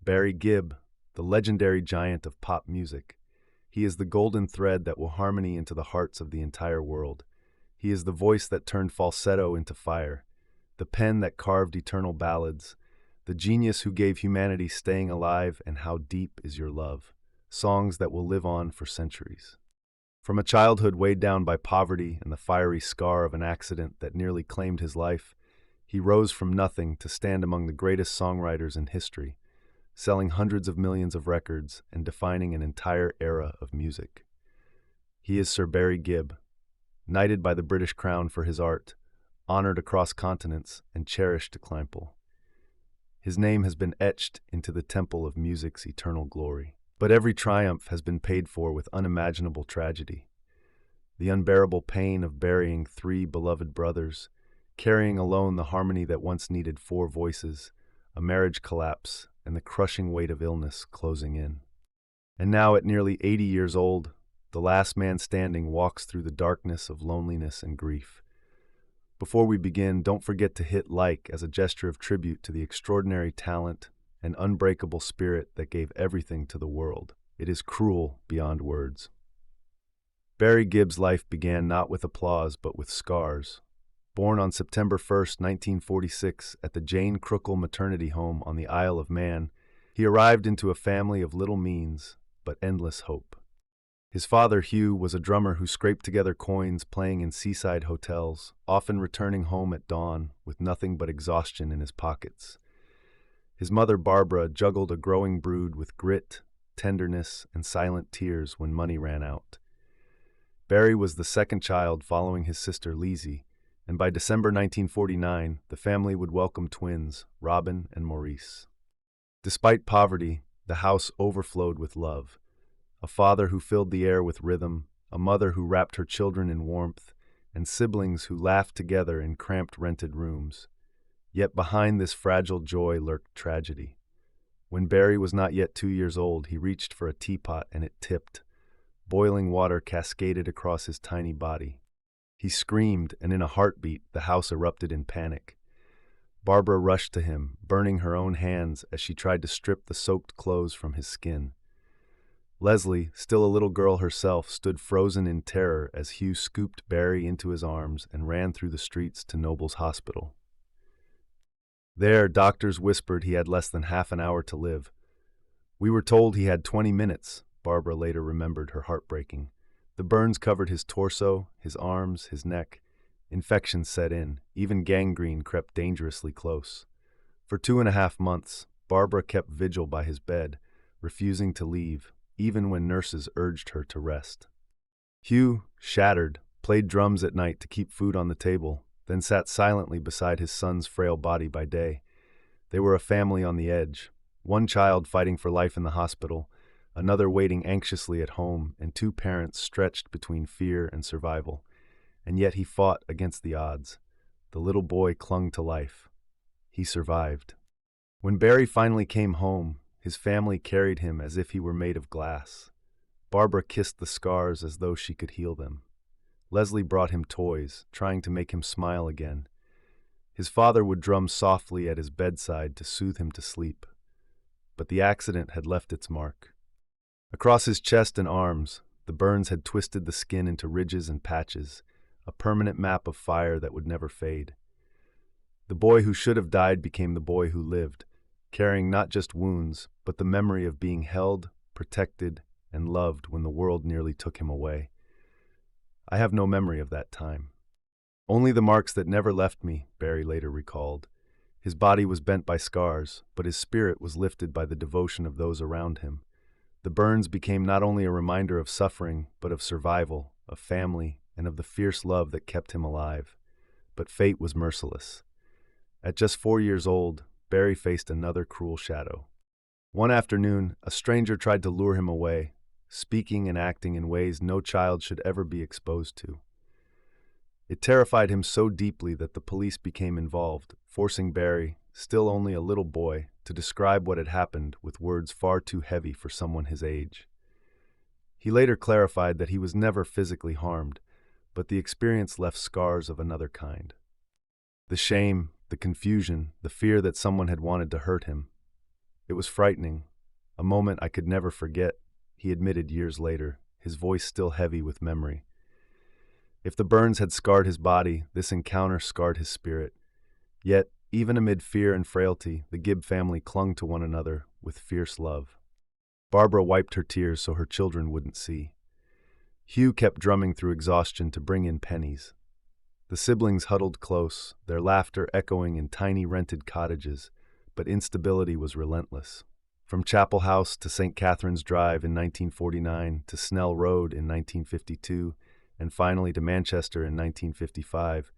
Barry Gibb, the legendary giant of pop music. He is the golden thread that will harmony into the hearts of the entire world. He is the voice that turned falsetto into fire, the pen that carved eternal ballads, the genius who gave humanity Staying Alive and How Deep Is Your Love, songs that will live on for centuries. From a childhood weighed down by poverty and the fiery scar of an accident that nearly claimed his life, he rose from nothing to stand among the greatest songwriters in history, selling hundreds of millions of records and defining an entire era of music. He is Sir Barry Gibb, knighted by the British Crown for his art, honored across continents, and cherished to Climple. His name has been etched into the temple of music's eternal glory. But every triumph has been paid for with unimaginable tragedy. The unbearable pain of burying three beloved brothers, carrying alone the harmony that once needed four voices, a marriage collapse, and the crushing weight of illness closing in. And now, at nearly 80 years old, the last man standing walks through the darkness of loneliness and grief. Before we begin, don't forget to hit like as a gesture of tribute to the extraordinary talent and unbreakable spirit that gave everything to the world. It is cruel beyond words. Barry Gibb's life began not with applause but with scars. Born on September 1st, 1946, at the Jane Crookall Maternity Home on the Isle of Man, he arrived into a family of little means but endless hope. His father, Hugh, was a drummer who scraped together coins playing in seaside hotels, often returning home at dawn with nothing but exhaustion in his pockets. His mother, Barbara, juggled a growing brood with grit, tenderness, and silent tears when money ran out. Barry was the second child following his sister Lizzie, and by December 1949, the family would welcome twins, Robin and Maurice. Despite poverty, the house overflowed with love. A father who filled the air with rhythm, a mother who wrapped her children in warmth, and siblings who laughed together in cramped rented rooms. Yet behind this fragile joy lurked tragedy. When Barry was not yet 2 years old, he reached for a teapot and it tipped. Boiling water cascaded across his tiny body. He screamed, and in a heartbeat, the house erupted in panic. Barbara rushed to him, burning her own hands as she tried to strip the soaked clothes from his skin. Leslie, still a little girl herself, stood frozen in terror as Hugh scooped Barry into his arms and ran through the streets to Noble's Hospital. There, doctors whispered he had less than half an hour to live. We were told he had 20 minutes, Barbara later remembered, her heart breaking. The burns covered his torso, his arms, his neck. Infection set in. Even gangrene crept dangerously close. For 2.5 months, Barbara kept vigil by his bed, refusing to leave, even when nurses urged her to rest. Hugh, shattered, played drums at night to keep food on the table, then sat silently beside his son's frail body by day. They were a family on the edge, one child fighting for life in the hospital, another waiting anxiously at home, and two parents stretched between fear and survival. And yet he fought against the odds. The little boy clung to life. He survived. When Barry finally came home, his family carried him as if he were made of glass. Barbara kissed the scars as though she could heal them. Leslie brought him toys, trying to make him smile again. His father would drum softly at his bedside to soothe him to sleep. But the accident had left its mark. Across his chest and arms, the burns had twisted the skin into ridges and patches, a permanent map of fire that would never fade. The boy who should have died became the boy who lived, carrying not just wounds, but the memory of being held, protected, and loved when the world nearly took him away. I have no memory of that time. Only the marks that never left me, Barry later recalled. His body was bent by scars, but his spirit was lifted by the devotion of those around him. The burns became not only a reminder of suffering, but of survival, of family, and of the fierce love that kept him alive. But fate was merciless. At just 4 years old, Barry faced another cruel shadow. One afternoon, a stranger tried to lure him away, speaking and acting in ways no child should ever be exposed to. It terrified him so deeply that the police became involved, forcing Barry, still only a little boy, to describe what had happened with words far too heavy for someone his age. He later clarified that he was never physically harmed, but the experience left scars of another kind. The shame, the confusion, the fear that someone had wanted to hurt him. It was frightening, a moment I could never forget, he admitted years later, his voice still heavy with memory. If the burns had scarred his body, this encounter scarred his spirit. Yet, even amid fear and frailty, the Gibb family clung to one another with fierce love. Barbara wiped her tears so her children wouldn't see. Hugh kept drumming through exhaustion to bring in pennies. The siblings huddled close, their laughter echoing in tiny rented cottages, but instability was relentless. From Chapel House to St. Catherine's Drive in 1949, to Snell Road in 1952, and finally to Manchester in 1955,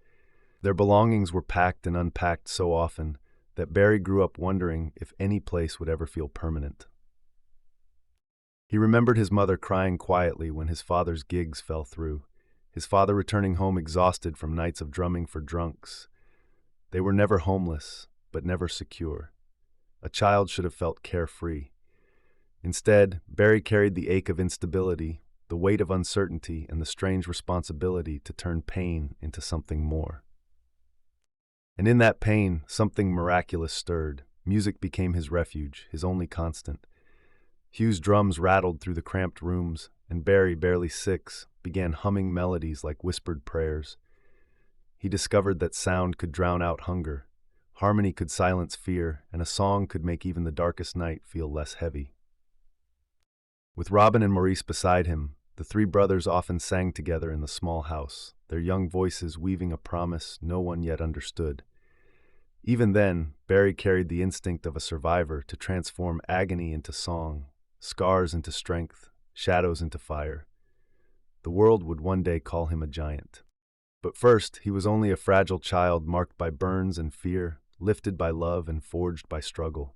their belongings were packed and unpacked so often that Barry grew up wondering if any place would ever feel permanent. He remembered his mother crying quietly when his father's gigs fell through, his father returning home exhausted from nights of drumming for drunks. They were never homeless, but never secure. A child should have felt carefree. Instead, Barry carried the ache of instability, the weight of uncertainty, and the strange responsibility to turn pain into something more. And in that pain, something miraculous stirred. Music became his refuge, his only constant. Hugh's drums rattled through the cramped rooms, and Barry, barely 6, began humming melodies like whispered prayers. He discovered that sound could drown out hunger, harmony could silence fear, and a song could make even the darkest night feel less heavy. With Robin and Maurice beside him, the three brothers often sang together in the small house, their young voices weaving a promise no one yet understood. Even then, Barry carried the instinct of a survivor to transform agony into song, scars into strength, shadows into fire. The world would one day call him a giant. But first, he was only a fragile child marked by burns and fear, lifted by love and forged by struggle.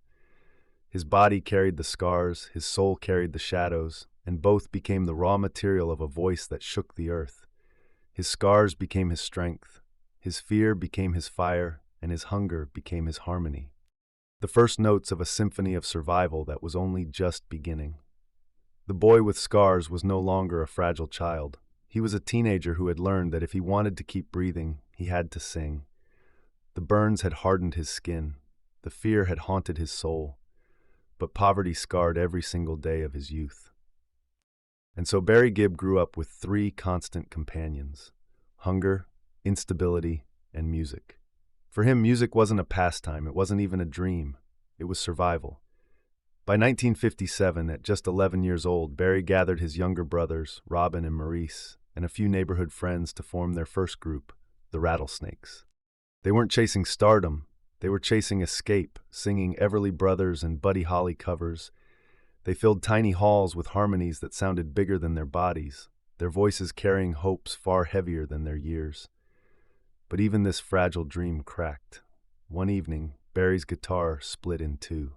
His body carried the scars, his soul carried the shadows, and both became the raw material of a voice that shook the earth. His scars became his strength, his fear became his fire, and his hunger became his harmony. The first notes of a symphony of survival that was only just beginning. The boy with scars was no longer a fragile child. He was a teenager who had learned that if he wanted to keep breathing, he had to sing. The burns had hardened his skin. The fear had haunted his soul. But poverty scarred every single day of his youth. And so Barry Gibb grew up with 3 constant companions: hunger, instability, and music. For him, music wasn't a pastime, it wasn't even a dream. It was survival. By 1957, at just 11 years old, Barry gathered his younger brothers, Robin and Maurice, and a few neighborhood friends to form their first group, the Rattlesnakes. They weren't chasing stardom, they were chasing escape, singing Everly Brothers and Buddy Holly covers. They filled tiny halls with harmonies that sounded bigger than their bodies, their voices carrying hopes far heavier than their years. But even this fragile dream cracked. One evening, Barry's guitar split in 2.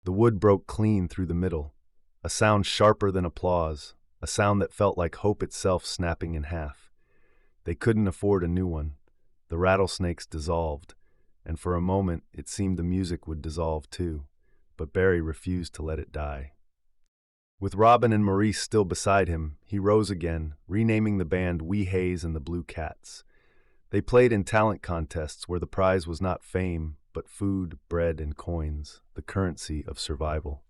The wood broke clean through the middle, a sound sharper than applause, a sound that felt like hope itself snapping in half. They couldn't afford a new one. The Rattlesnakes dissolved, and for a moment it seemed the music would dissolve too, but Barry refused to let it die. With Robin and Maurice still beside him, he rose again, renaming the band Wee Haze and the Blue Cats. They played in talent contests where the prize was not fame, but food, bread, and coins, the currency of survival.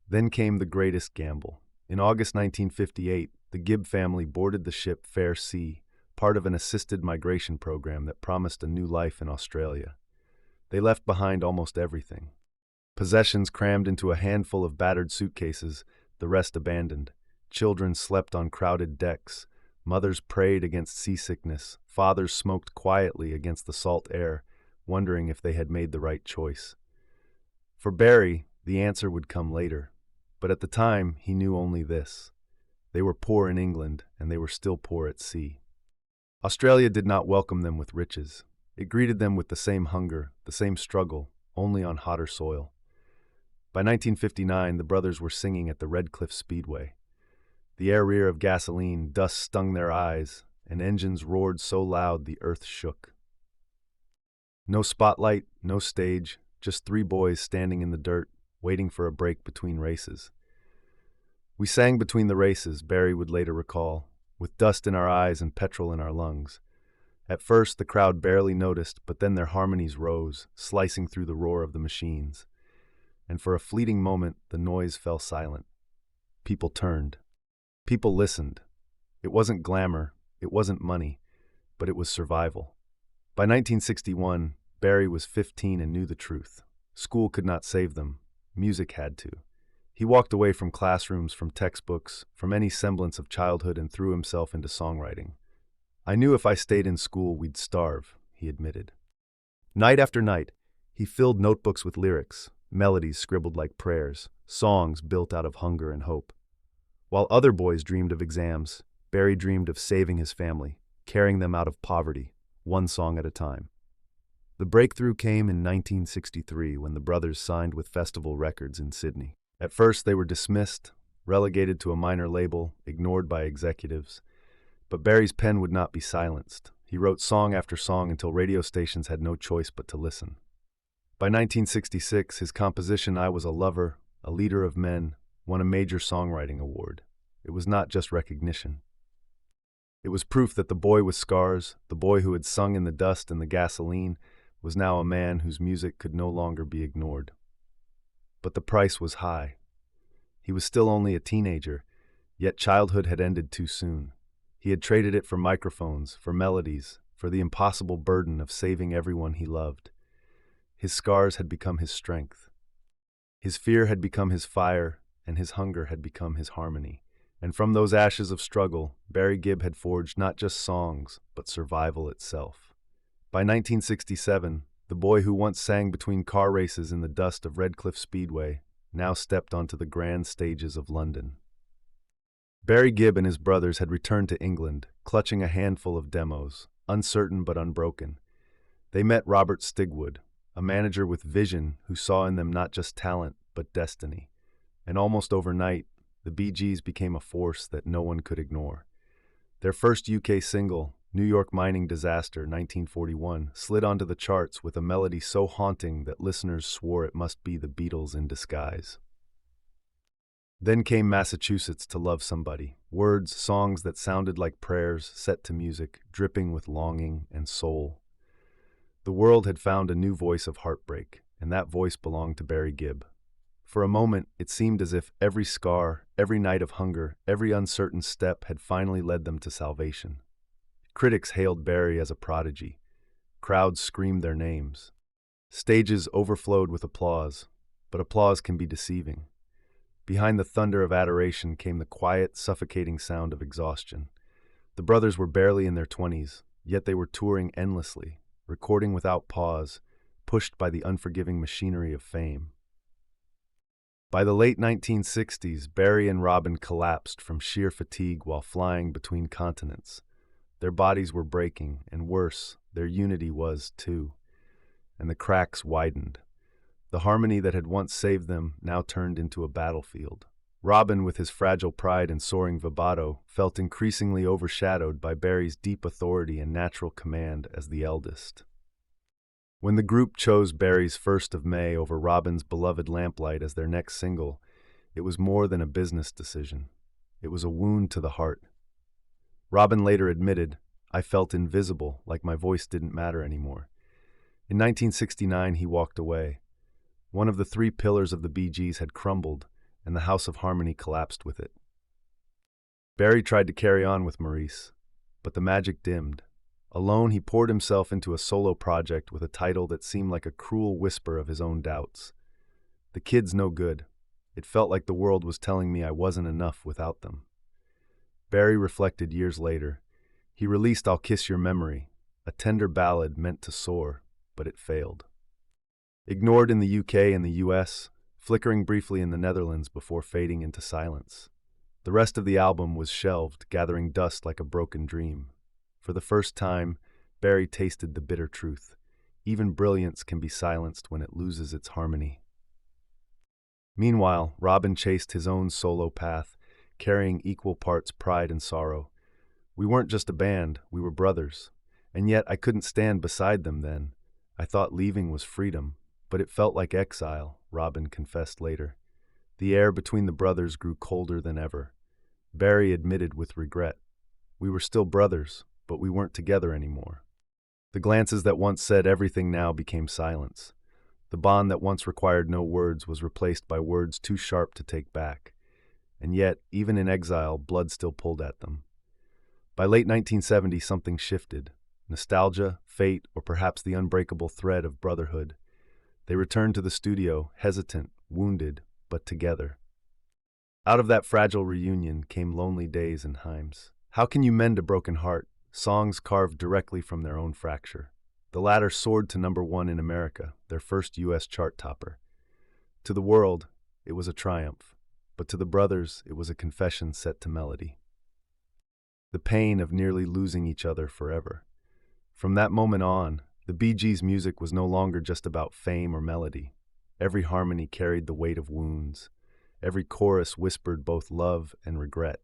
Then came the greatest gamble. In August 1958, the Gibb family boarded the ship Fair Sea, part of an assisted migration program that promised a new life in Australia. They left behind almost everything. Possessions crammed into a handful of battered suitcases, the rest abandoned. Children slept on crowded decks. Mothers prayed against seasickness. Fathers smoked quietly against the salt air, wondering if they had made the right choice. For Barry, the answer would come later. But at the time, he knew only this. They were poor in England, and they were still poor at sea. Australia did not welcome them with riches. It greeted them with the same hunger, the same struggle, only on hotter soil. By 1959, the brothers were singing at the Redcliffe Speedway. The air rear of gasoline, dust stung their eyes, and engines roared so loud the earth shook. No spotlight, no stage, just 3 boys standing in the dirt, waiting for a break between races. We sang between the races, Barry would later recall, with dust in our eyes and petrol in our lungs. At first, the crowd barely noticed, but then their harmonies rose, slicing through the roar of the machines. and for a fleeting moment the noise fell silent. People turned. People listened. It wasn't glamour, it wasn't money, but it was survival. By 1961, Barry was 15 and knew the truth. School could not save them. Music had to. He walked away from classrooms, from textbooks, from any semblance of childhood, and threw himself into songwriting. "I knew if I stayed in school, we'd starve," he admitted. Night after night, he filled notebooks with lyrics, melodies scribbled like prayers, songs built out of hunger and hope. While other boys dreamed of exams, Barry dreamed of saving his family, carrying them out of poverty, one song at a time. The breakthrough came in 1963 when the brothers signed with Festival Records in Sydney. At first, they were dismissed, relegated to a minor label, ignored by executives. But Barry's pen would not be silenced. He wrote song after song until radio stations had no choice but to listen. By 1966, his composition "I Was a Lover, a Leader of Men" won a major songwriting award. It was not just recognition. It was proof that the boy with scars, the boy who had sung in the dust and the gasoline, was now a man whose music could no longer be ignored. But the price was high. He was still only a teenager, yet childhood had ended too soon. He had traded it for microphones, for melodies, for the impossible burden of saving everyone he loved. His scars had become his strength. His fear had become his fire, and his hunger had become his harmony. And from those ashes of struggle, Barry Gibb had forged not just songs, but survival itself. By 1967, the boy who once sang between car races in the dust of Redcliffe Speedway now stepped onto the grand stages of London. Barry Gibb and his brothers had returned to England, clutching a handful of demos, uncertain but unbroken. They met Robert Stigwood, a manager with vision who saw in them not just talent, but destiny. And almost overnight, the Bee Gees became a force that no one could ignore. Their first UK single, New York Mining Disaster, 1941, slid onto the charts with a melody so haunting that listeners swore it must be the Beatles in disguise. Then came Massachusetts to Love Somebody, words, songs that sounded like prayers set to music, dripping with longing and soul. The world had found a new voice of heartbreak, and that voice belonged to Barry Gibb. For a moment, it seemed as if every scar, every night of hunger, every uncertain step had finally led them to salvation. Critics hailed Barry as a prodigy. Crowds screamed their names. Stages overflowed with applause, but applause can be deceiving. Behind the thunder of adoration came the quiet, suffocating sound of exhaustion. The brothers were barely in their 20s, yet they were touring endlessly, recording without pause, pushed by the unforgiving machinery of fame. By the late 1960s, Barry and Robin collapsed from sheer fatigue while flying between continents. Their bodies were breaking, and worse, their unity was, too. And the cracks widened. The harmony that had once saved them now turned into a battlefield. Robin, with his fragile pride and soaring vibrato, felt increasingly overshadowed by Barry's deep authority and natural command as the eldest. When the group chose Barry's First of May over Robin's beloved Lamplight as their next single, it was more than a business decision. It was a wound to the heart. Robin later admitted, "I felt invisible, like my voice didn't matter anymore." In 1969, he walked away. One of the three pillars of the Bee Gees had crumbled, and the House of Harmony collapsed with it. Barry tried to carry on with Maurice, but the magic dimmed. Alone, he poured himself into a solo project with a title that seemed like a cruel whisper of his own doubts. "The Kid's No Good. It felt like the world was telling me I wasn't enough without them." Barry reflected years later. He released I'll Kiss Your Memory, a tender ballad meant to soar, but it failed. Ignored in the UK and the US, flickering briefly in the Netherlands before fading into silence. The rest of the album was shelved, gathering dust like a broken dream. For the first time, Barry tasted the bitter truth. Even brilliance can be silenced when it loses its harmony. Meanwhile, Robin chased his own solo path, carrying equal parts pride and sorrow. "We weren't just a band, we were brothers. And yet I couldn't stand beside them then. I thought leaving was freedom, but it felt like exile," Robin confessed later. The air between the brothers grew colder than ever. Barry admitted with regret, "We were still brothers, but we weren't together anymore." The glances that once said everything now became silence. The bond that once required no words was replaced by words too sharp to take back. And yet, even in exile, blood still pulled at them. By late 1970, something shifted. Nostalgia, fate, or perhaps the unbreakable thread of brotherhood. They returned to the studio, hesitant, wounded, but together. Out of that fragile reunion came lonely days and hymns. How can you mend a broken heart? Songs carved directly from their own fracture. The latter soared to #1 in America, their first U.S. chart topper. To the world, it was a triumph, but to the brothers, it was a confession set to melody. The pain of nearly losing each other forever. From that moment on, the Bee Gees' music was no longer just about fame or melody. Every harmony carried the weight of wounds. Every chorus whispered both love and regret.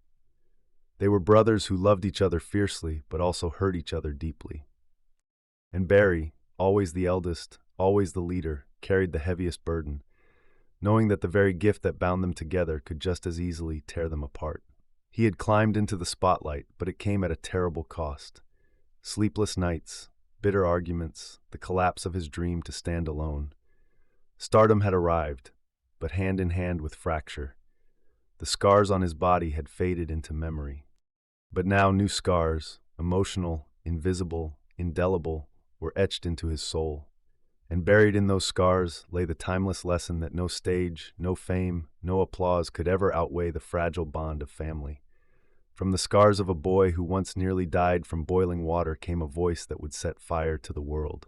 They were brothers who loved each other fiercely, but also hurt each other deeply. And Barry, always the eldest, always the leader, carried the heaviest burden, knowing that the very gift that bound them together could just as easily tear them apart. He had climbed into the spotlight, but it came at a terrible cost. Sleepless nights, bitter arguments, the collapse of his dream to stand alone. Stardom had arrived, but hand in hand with fracture. The scars on his body had faded into memory. But now new scars, emotional, invisible, indelible, were etched into his soul. And buried in those scars lay the timeless lesson that no stage, no fame, no applause could ever outweigh the fragile bond of family. From the scars of a boy who once nearly died from boiling water came a voice that would set fire to the world.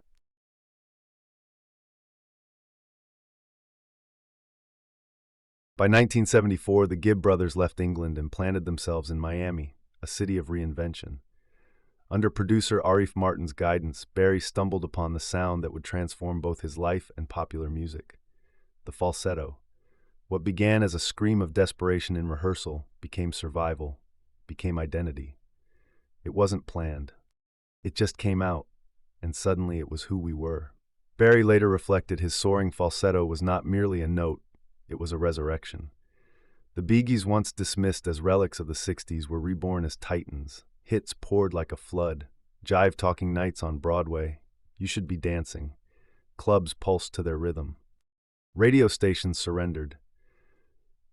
By 1974, the Gibb brothers left England and planted themselves in Miami, a city of reinvention. Under producer Arif Martin's guidance, Barry stumbled upon the sound that would transform both his life and popular music. The falsetto. What began as a scream of desperation in rehearsal became survival, became identity. It wasn't planned. It just came out, and suddenly it was who we were. Barry later reflected his soaring falsetto was not merely a note, it was a resurrection. The Bee Gees, once dismissed as relics of the 60s, were reborn as titans. Hits poured like a flood, jive-talking nights on Broadway, You Should Be Dancing. Clubs pulsed to their rhythm. Radio stations surrendered.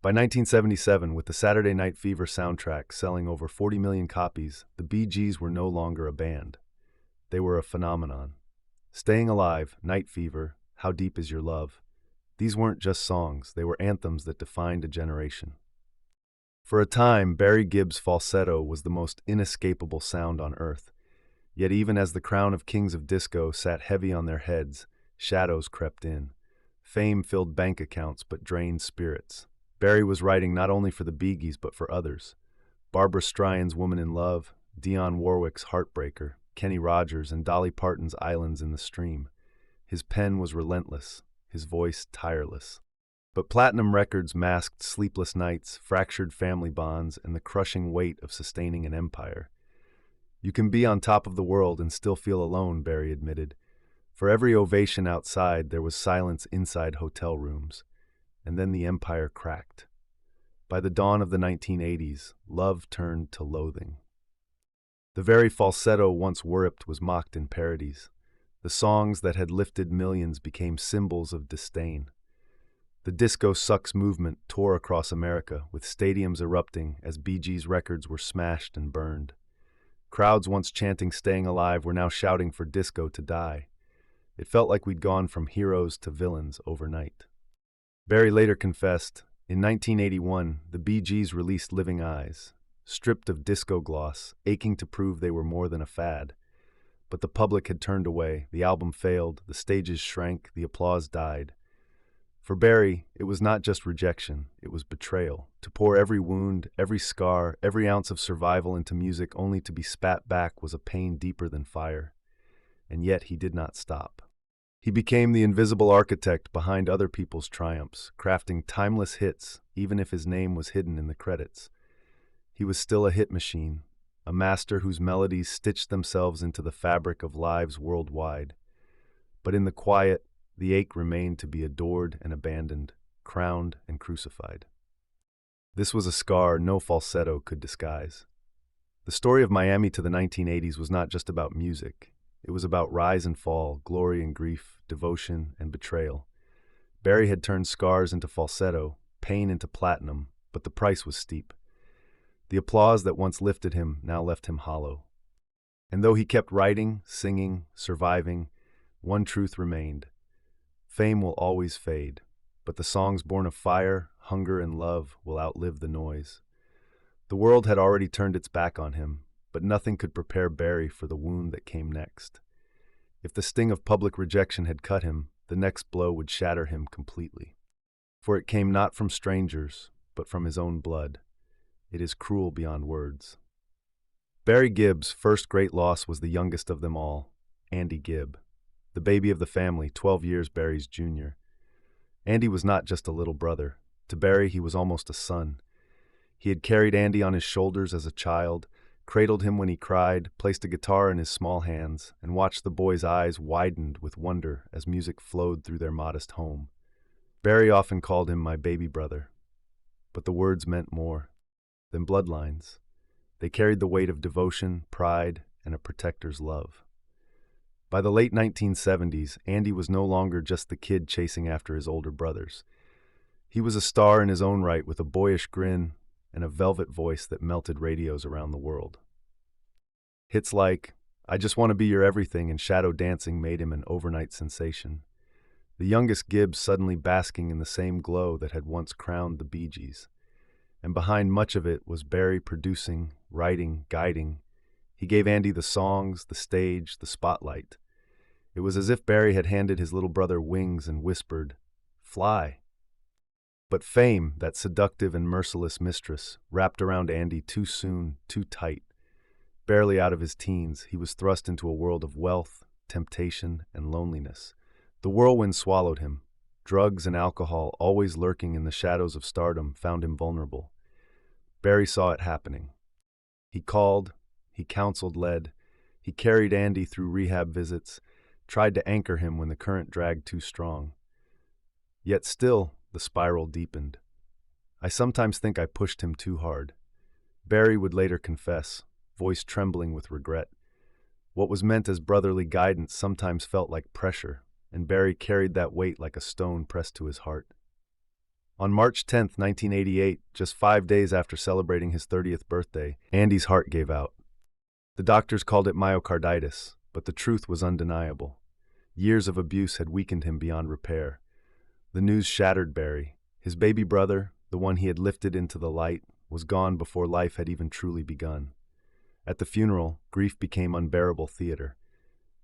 By 1977, with the Saturday Night Fever soundtrack selling over 40 million copies, the Bee Gees were no longer a band. They were a phenomenon. Staying Alive, Night Fever, How Deep Is Your Love? These weren't just songs, they were anthems that defined a generation. For a time, Barry Gibb's falsetto was the most inescapable sound on earth. Yet even as the crown of kings of disco sat heavy on their heads, shadows crept in. Fame filled bank accounts but drained spirits. Barry was writing not only for the Bee Gees but for others. Barbra Streisand's Woman in Love, Dionne Warwick's Heartbreaker, Kenny Rogers, and Dolly Parton's Islands in the Stream. His pen was relentless, his voice tireless. But Platinum Records masked sleepless nights, fractured family bonds, and the crushing weight of sustaining an empire. You can be on top of the world and still feel alone, Barry admitted. For every ovation outside, there was silence inside hotel rooms. And then the empire cracked. By the dawn of the 1980s, love turned to loathing. The very falsetto once worshipped was mocked in parodies. The songs that had lifted millions became symbols of disdain. The Disco Sucks movement tore across America, with stadiums erupting as Bee Gees records were smashed and burned. Crowds once chanting Staying Alive were now shouting for disco to die. It felt like we'd gone from heroes to villains overnight. Barry later confessed, in 1981, the Bee Gees released Living Eyes, stripped of disco gloss, aching to prove they were more than a fad. But the public had turned away, the album failed, the stages shrank, the applause died. For Barry, it was not just rejection, it was betrayal. To pour every wound, every scar, every ounce of survival into music only to be spat back was a pain deeper than fire. And yet he did not stop. He became the invisible architect behind other people's triumphs, crafting timeless hits, even if his name was hidden in the credits. He was still a hit machine, a master whose melodies stitched themselves into the fabric of lives worldwide. But in the quiet, the ache remained to be adored and abandoned, crowned and crucified. This was a scar no falsetto could disguise. The story of Miami to the 1980s was not just about music. It was about rise and fall, glory and grief, devotion and betrayal. Barry had turned scars into falsetto, pain into platinum, but the price was steep. The applause that once lifted him now left him hollow. And though he kept writing, singing, surviving, one truth remained. Fame will always fade, but the songs born of fire, hunger, and love will outlive the noise. The world had already turned its back on him, but nothing could prepare Barry for the wound that came next. If the sting of public rejection had cut him, the next blow would shatter him completely. For it came not from strangers, but from his own blood. It is cruel beyond words. Barry Gibb's first great loss was the youngest of them all, Andy Gibb, the baby of the family, 12 years Barry's junior. Andy was not just a little brother. To Barry, he was almost a son. He had carried Andy on his shoulders as a child, cradled him when he cried, placed a guitar in his small hands, and watched the boy's eyes widened with wonder as music flowed through their modest home. Barry often called him my baby brother, but the words meant more than bloodlines. They carried the weight of devotion, pride, and a protector's love. By the late 1970s, Andy was no longer just the kid chasing after his older brothers. He was a star in his own right with a boyish grin and a velvet voice that melted radios around the world. Hits like I Just Want to Be Your Everything and Shadow Dancing made him an overnight sensation. The youngest Gibb suddenly basking in the same glow that had once crowned the Bee Gees. And behind much of it was Barry producing, writing, guiding. He gave Andy the songs, the stage, the spotlight. It was as if Barry had handed his little brother wings and whispered, "Fly." But fame, that seductive and merciless mistress, wrapped around Andy too soon, too tight. Barely out of his teens, he was thrust into a world of wealth, temptation, and loneliness. The whirlwind swallowed him. Drugs and alcohol, always lurking in the shadows of stardom, found him vulnerable. Barry saw it happening. He called, he counseled, led. He carried Andy through rehab visits, tried to anchor him when the current dragged too strong. Yet still, the spiral deepened. I sometimes think I pushed him too hard. Barry would later confess, voice trembling with regret. What was meant as brotherly guidance sometimes felt like pressure, and Barry carried that weight like a stone pressed to his heart. On March 10, 1988, just 5 days after celebrating his 30th birthday, Andy's heart gave out. The doctors called it myocarditis, but the truth was undeniable. Years of abuse had weakened him beyond repair. The news shattered Barry. His baby brother, the one he had lifted into the light, was gone before life had even truly begun. At the funeral, grief became unbearable theater.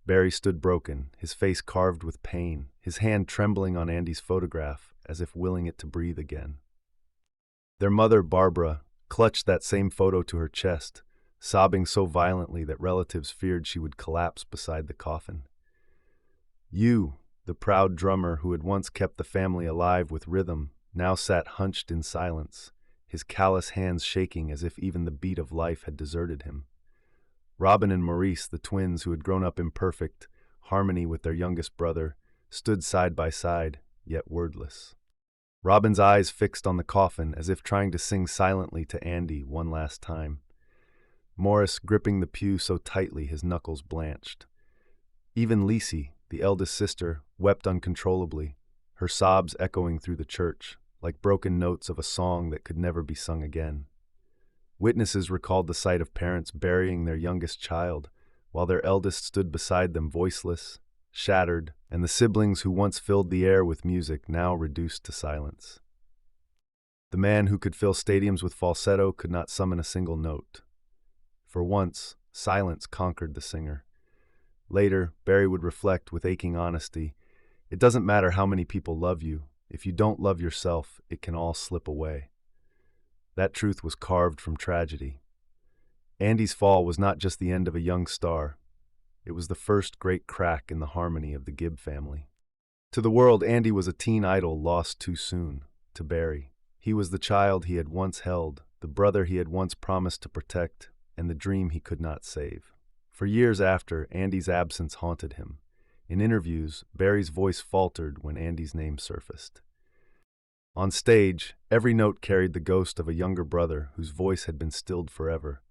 Barry stood broken, his face carved with pain, his hand trembling on Andy's photograph, as if willing it to breathe again. Their mother, Barbara, clutched that same photo to her chest, sobbing so violently that relatives feared she would collapse beside the coffin. You, the proud drummer who had once kept the family alive with rhythm, now sat hunched in silence, his callous hands shaking as if even the beat of life had deserted him. Robin and Maurice, the twins who had grown up in perfect harmony with their youngest brother, stood side by side, yet wordless. Robin's eyes fixed on the coffin as if trying to sing silently to Andy one last time. Morris gripping the pew so tightly his knuckles blanched. Even Lisi, the eldest sister, wept uncontrollably, her sobs echoing through the church, like broken notes of a song that could never be sung again. Witnesses recalled the sight of parents burying their youngest child, while their eldest stood beside them voiceless, shattered, and the siblings who once filled the air with music now reduced to silence. The man who could fill stadiums with falsetto could not summon a single note. For once, silence conquered the singer. Later, Barry would reflect with aching honesty, "It doesn't matter how many people love you. If you don't love yourself, it can all slip away." That truth was carved from tragedy. Andy's fall was not just the end of a young star. It was the first great crack in the harmony of the Gibb family. To the world, Andy was a teen idol lost too soon. To Barry, he was the child he had once held, the brother he had once promised to protect, and the dream he could not save. For years after, Andy's absence haunted him. In interviews, Barry's voice faltered when Andy's name surfaced. On stage, every note carried the ghost of a younger brother whose voice had been stilled forever.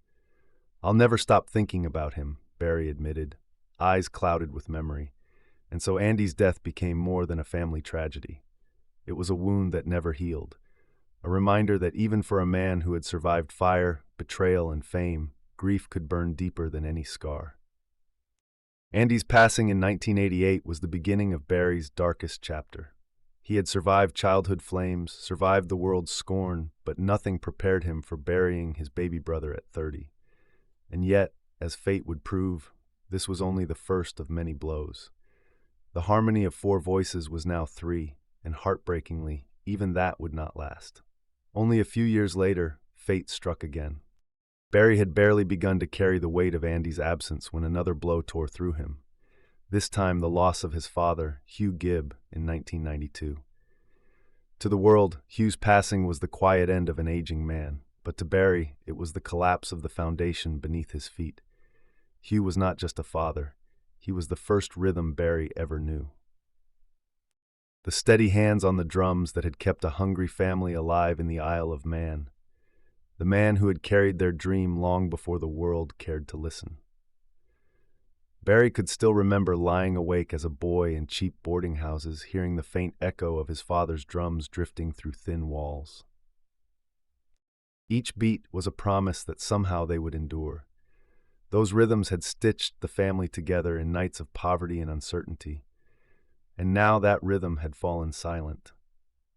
"I'll never stop thinking about him," Barry admitted, eyes clouded with memory. And so Andy's death became more than a family tragedy. It was a wound that never healed, a reminder that even for a man who had survived fire, betrayal, and fame, grief could burn deeper than any scar. Andy's passing in 1988 was the beginning of Barry's darkest chapter. He had survived childhood flames, survived the world's scorn, but nothing prepared him for burying his baby brother at 30. And yet, as fate would prove, this was only the first of many blows. The harmony of four voices was now three, and heartbreakingly, even that would not last. Only a few years later, fate struck again. Barry had barely begun to carry the weight of Andy's absence when another blow tore through him. This time the loss of his father, Hugh Gibb, in 1992. To the world, Hugh's passing was the quiet end of an aging man, but to Barry, it was the collapse of the foundation beneath his feet. Hugh was not just a father, he was the first rhythm Barry ever knew. The steady hands on the drums that had kept a hungry family alive in the Isle of Man. The man who had carried their dream long before the world cared to listen. Barry could still remember lying awake as a boy in cheap boarding houses, hearing the faint echo of his father's drums drifting through thin walls. Each beat was a promise that somehow they would endure. Those rhythms had stitched the family together in nights of poverty and uncertainty. And now that rhythm had fallen silent.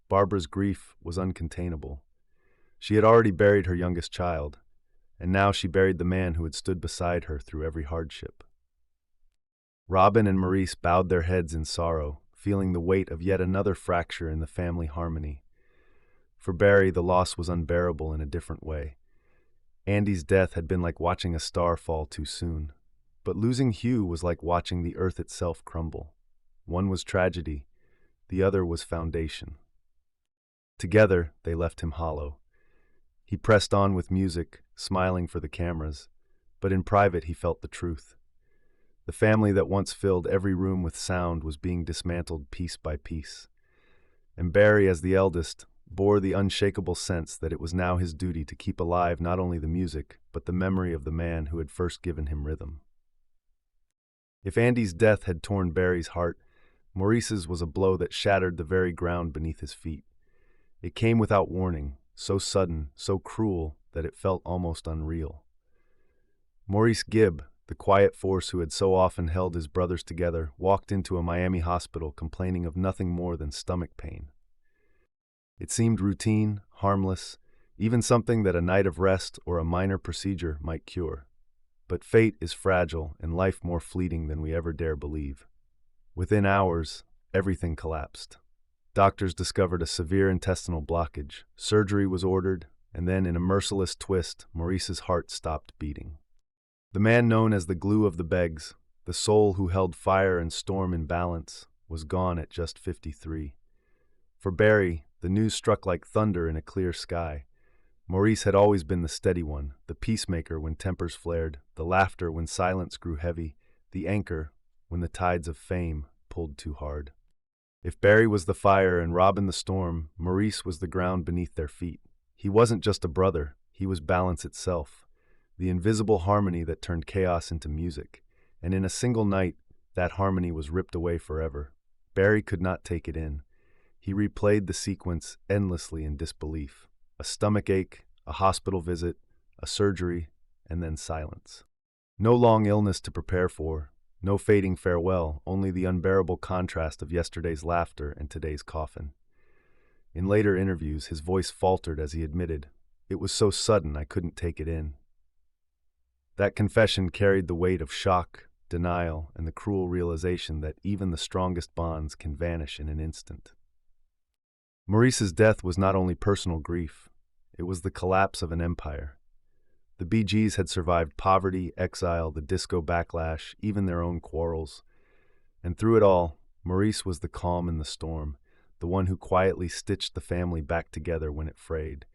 Barbara's grief was uncontainable. She had already buried her youngest child, and now she buried the man who had stood beside her through every hardship. Robin and Maurice bowed their heads in sorrow, feeling the weight of yet another fracture in the family harmony. For Barry, the loss was unbearable in a different way. Andy's death had been like watching a star fall too soon, but losing Hugh was like watching the earth itself crumble. One was tragedy, the other was foundation. Together, they left him hollow. He pressed on with music, smiling for the cameras, but in private he felt the truth. The family that once filled every room with sound was being dismantled piece by piece. And Barry, as the eldest, bore the unshakable sense that it was now his duty to keep alive not only the music, but the memory of the man who had first given him rhythm. If Andy's death had torn Barry's heart, Maurice's was a blow that shattered the very ground beneath his feet. It came without warning, so sudden, so cruel, that it felt almost unreal. Maurice Gibb, the quiet force who had so often held his brothers together, walked into a Miami hospital complaining of nothing more than stomach pain. It seemed routine, harmless, even something that a night of rest or a minor procedure might cure. But fate is fragile and life more fleeting than we ever dare believe. Within hours, everything collapsed. Doctors discovered a severe intestinal blockage. Surgery was ordered, and then in a merciless twist, Maurice's heart stopped beating. The man known as the glue of the Beggs, the soul who held fire and storm in balance, was gone at just 53. For Barry, the news struck like thunder in a clear sky. Maurice had always been the steady one, the peacemaker when tempers flared, the laughter when silence grew heavy, the anchor when the tides of fame pulled too hard. If Barry was the fire and Robin the storm, Maurice was the ground beneath their feet. He wasn't just a brother, he was balance itself, the invisible harmony that turned chaos into music. And in a single night, that harmony was ripped away forever. Barry could not take it in. He replayed the sequence endlessly in disbelief. A stomach ache, a hospital visit, a surgery, and then silence. No long illness to prepare for, no fading farewell, only the unbearable contrast of yesterday's laughter and today's coffin. In later interviews, his voice faltered as he admitted, "It was so sudden I couldn't take it in." That confession carried the weight of shock, denial, and the cruel realization that even the strongest bonds can vanish in an instant. Maurice's death was not only personal grief, it was the collapse of an empire. The Bee Gees had survived poverty, exile, the disco backlash, even their own quarrels. And through it all, Maurice was the calm in the storm, the one who quietly stitched the family back together when it frayed.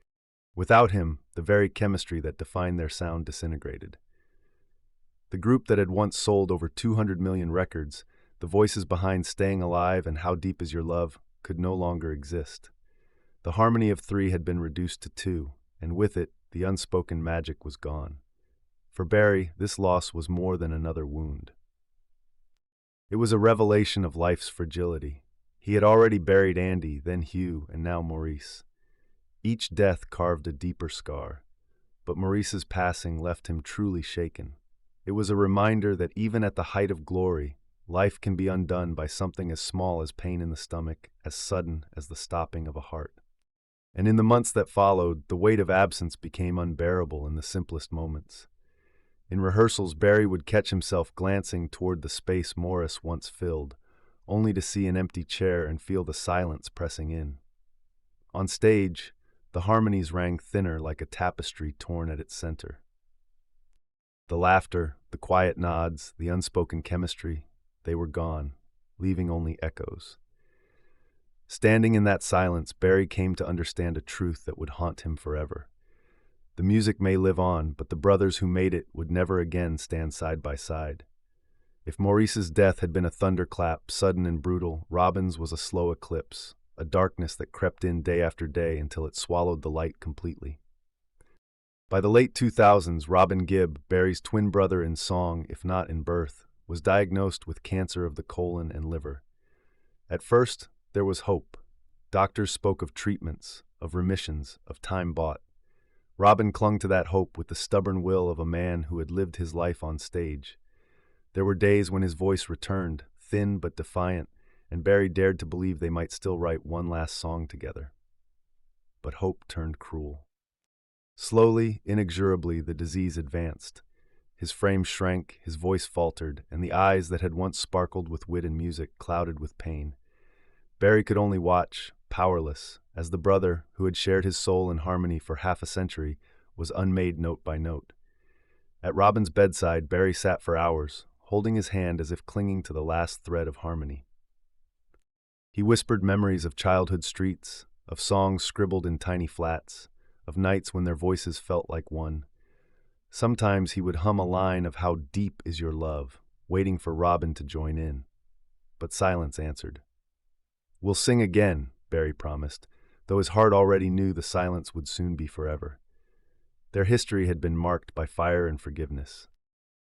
Without him, the very chemistry that defined their sound disintegrated. The group that had once sold over 200 million records, the voices behind Staying Alive and How Deep Is Your Love, could no longer exist. The harmony of three had been reduced to two, and with it, the unspoken magic was gone. For Barry, this loss was more than another wound. It was a revelation of life's fragility. He had already buried Andy, then Hugh, and now Maurice. Each death carved a deeper scar, but Maurice's passing left him truly shaken. It was a reminder that even at the height of glory, life can be undone by something as small as pain in the stomach, as sudden as the stopping of a heart. And in the months that followed, the weight of absence became unbearable in the simplest moments. In rehearsals, Barry would catch himself glancing toward the space Morris once filled, only to see an empty chair and feel the silence pressing in. On stage, the harmonies rang thinner like a tapestry torn at its center. The laughter, the quiet nods, the unspoken chemistry, they were gone, leaving only echoes. Standing in that silence, Barry came to understand a truth that would haunt him forever. The music may live on, but the brothers who made it would never again stand side by side. If Maurice's death had been a thunderclap, sudden and brutal, Robin's was a slow eclipse, a darkness that crept in day after day until it swallowed the light completely. By the late 2000s, Robin Gibb, Barry's twin brother in song, if not in birth, was diagnosed with cancer of the colon and liver. At first, there was hope. Doctors spoke of treatments, of remissions, of time bought. Robin clung to that hope with the stubborn will of a man who had lived his life on stage. There were days when his voice returned, thin but defiant, and Barry dared to believe they might still write one last song together. But hope turned cruel. Slowly, inexorably, the disease advanced. His frame shrank, his voice faltered, and the eyes that had once sparkled with wit and music clouded with pain. Barry could only watch, powerless, as the brother, who had shared his soul in harmony for half a century, was unmade note by note. At Robin's bedside, Barry sat for hours, holding his hand as if clinging to the last thread of harmony. He whispered memories of childhood streets, of songs scribbled in tiny flats, of nights when their voices felt like one. Sometimes he would hum a line of "How deep is your love," waiting for Robin to join in. But silence answered. "We'll sing again," Barry promised, though his heart already knew the silence would soon be forever. Their history had been marked by fire and forgiveness.